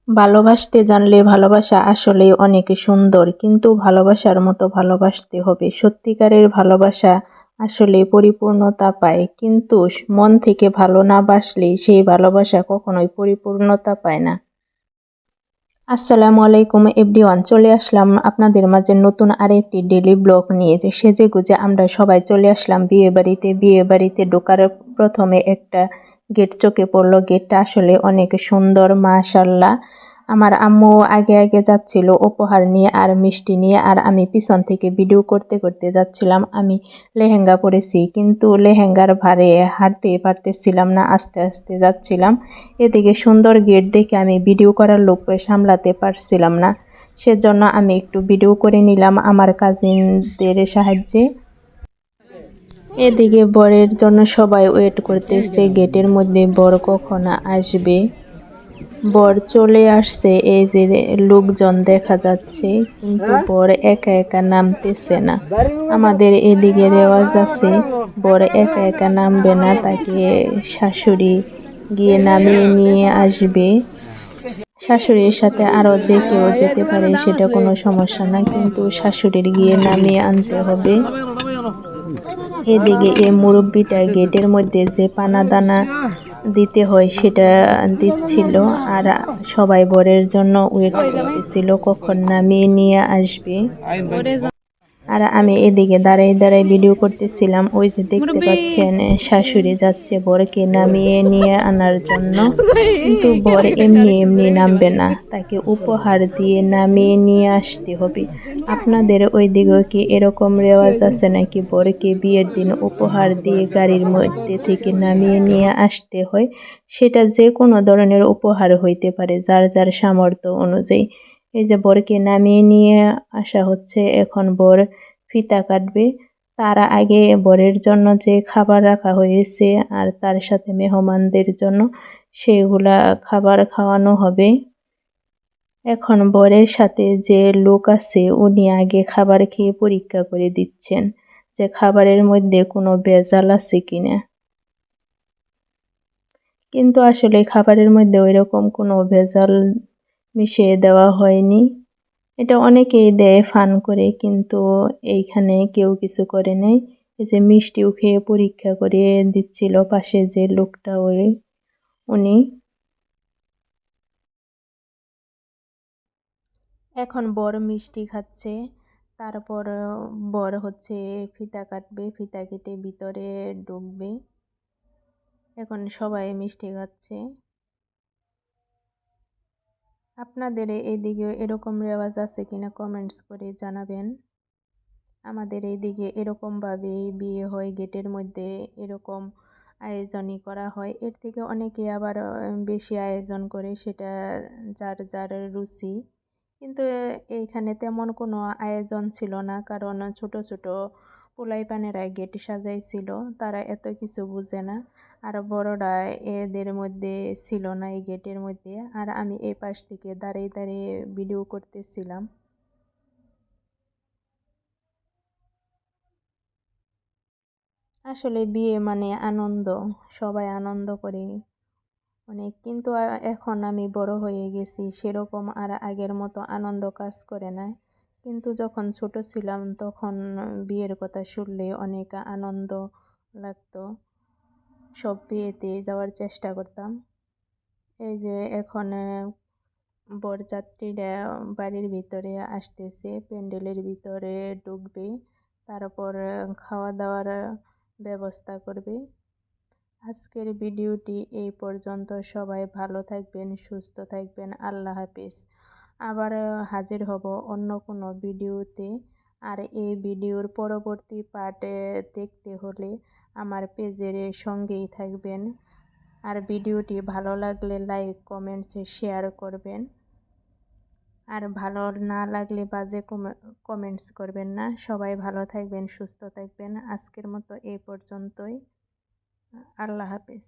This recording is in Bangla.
ভালোবাসতে জানলে ভালোবাসা আসলেই অনেক সুন্দর, কিন্তু ভালোবাসার মতো ভালোবাসতে হবে। সত্যিকারের ভালোবাসা আসলে পরিপূর্ণতা পায়, কিন্তু মন থেকে ভালো না বাসলে সেই ভালোবাসা কখনোই পরিপূর্ণতা পায় না। আসসালামু আলাইকুম এভরিওয়ান, চলে আসলাম আপনাদের মাঝে নতুন আরেকটি ডেইলি ব্লগ নিয়ে। যে সেজে গুজে আমরা সবাই চলে আসলাম বিয়ে বাড়িতে ঢোকার প্রথমে একটা গেট চোখে পড়লো। গেটটা আসলে অনেক সুন্দর, মাশাআল্লাহ। আমার আম্মু আগে আগে যাচ্ছিল উপহার নিয়ে আর মিষ্টি নিয়ে, আর আমি পিছন থেকে ভিডিও করতে করতে যাচ্ছিলাম। আমি লেহেঙ্গা পরেছি, কিন্তু লেহেঙ্গার ভারে হাঁটতে পারতেছিলাম না, আস্তে আস্তে যাচ্ছিলাম। এদিকে সুন্দর গেট দেখে আমি ভিডিও করার লোভ সামলাতে পারছিলাম না, সেজন্য আমি একটু ভিডিও করে নিলাম আমার কাজিনদের সাহায্যে। এদিকে বরের জন্য সবাই ওয়েট করতেছে গেটের মধ্যে, বর কখন আসবে। বর চলে আসছে, এই যে লোকজন দেখা যাচ্ছে, কিন্তু বর একা একা নামতেছে না। আমাদের এদিকে রেওয়াজ আছে, বর একা একা নামবে না, তাকে শাশুড়ি গিয়ে নামিয়ে নিয়ে আসবে। শাশুড়ির সাথে আরও যে কেউ যেতে পারে, সেটা কোনো সমস্যা না, কিন্তু শাশুড়ির গিয়ে নামিয়ে আনতে হবে। এদিকে এই মুরব্বিটা গেটের মধ্যে যে পানা দানা দিতে হয় সেটা দিচ্ছিল, আর সবাই বরের জন্য ওয়েট করতেছিল কখন নামিয়ে নিয়ে আসবে। আর আমি এদিকে দাঁড়াই দাঁড়াই ভিডিও করতেছিলাম। ওই যে দেখতে পাচ্ছেন শাশুড়ি যাচ্ছে বরকে নামিয়ে নিয়ে আনার জন্য, কিন্তু বর এমনি এমনি নামবে না, তাকে উপহার দিয়ে নামিয়ে নিয়ে আসতে হবে। আপনাদের ওই দিকেও কি এরকম রেওয়াজ আছে নাকি বরকে বিয়ের দিন উপহার দিয়ে গাড়ির মধ্যে থেকে নামিয়ে নিয়ে আসতে হয়? সেটা যে কোনো ধরনের উপহার হইতে পারে, যার যার সামর্থ্য অনুযায়ী। এই যে বরকে নামিয়ে নিয়ে আসা হচ্ছে, এখন বর ফিতা কাটবে। তার আগে বরের জন্য যে খাবার রাখা হয়েছে আর তার সাথে মেহমানদের জন্য সেগুলা খাবার খাওয়ানো হবে। এখন বরের সাথে যে লোক আছে উনি আগে খাবার খেয়ে পরীক্ষা করে দিচ্ছেন যে খাবারের মধ্যে কোনো ভেজাল আছে কিনা। কিন্তু আসলে খাবারের মধ্যে ওইরকম কোনো ভেজাল মিশিয়ে দেওয়া হয়নি। এটা অনেকেই দেয় ফান করে, কিন্তু এইখানে কেউ কিছু করে নাই। এই যে মিষ্টিও খেয়ে পরীক্ষা করে দিচ্ছিল পাশে যে লোকটা, উনি। এখন বর মিষ্টি খাচ্ছে, তারপর বর হচ্ছে ফিতা কাটবে, ফিতা কেটে ভিতরে ঢুকবে। এখন সবাই মিষ্টি খাচ্ছে। আপনাদের এইদিকে এরকম রেওয়াজ আছে কিনা কমেন্টস করে জানাবেন। আমাদের এইদিকে এরকমভাবেই বিয়ে হয়, গেটের মধ্যে এরকম আয়োজনই করা হয়। এর থেকে অনেকে আবার বেশি আয়োজন করে, সেটা যার যার রুচি। কিন্তু এইখানে তেমন কোনো আয়োজন ছিল না, কারণ ছোট ছোট পোলাইপানেরা গেট সাজাইছিল, তারা এত কিছু বুঝে না। আর বড়রা এদের মধ্যে ছিল না এই গেটের মধ্যে, আর আমি এই পাশ থেকে দাঁড়িয়ে দাঁড়িয়ে ভিডিও করতেছিলাম। আসলে বিয়ে মানে আনন্দ, সবাই আনন্দ করে অনেক, কিন্তু এখন আমি বড় হয়ে গেছি, সেরকম আর আগের মতো আনন্দ কাজ করে না। কিন্তু যখন ছোট ছিলাম তখন বিয়ের কথা শুনলে অনেক আনন্দ লাগতো, সব বিয়েতে যাওয়ার চেষ্টা করতাম। এই যে এখন বরযাত্রীরা বাড়ির ভিতরে আসতেছে, প্যান্ডেলের ভিতরে ঢুকবে, তারপর খাওয়া দাওয়ার ব্যবস্থা করবে। আজকের ভিডিওটি এই পর্যন্ত। সবাই ভালো থাকবেন, সুস্থ থাকবেন। আল্লাহ হাফেজ। আবার হাজির হব অন্য কোনো ভিডিওতে। আর এই ভিডিওর পরবর্তী পার্টে দেখতে হলে আমার পেজের সঙ্গেই থাকবেন। আর ভিডিওটি ভালো লাগলে লাইক কমেন্টসে শেয়ার করবেন, আর ভালো না লাগলে বাজে কমেন্টস করবেন না। সবাই ভালো থাকবেন, সুস্থ থাকবেন। আজকের মতো এই পর্যন্তই। আল্লাহ হাফেজ।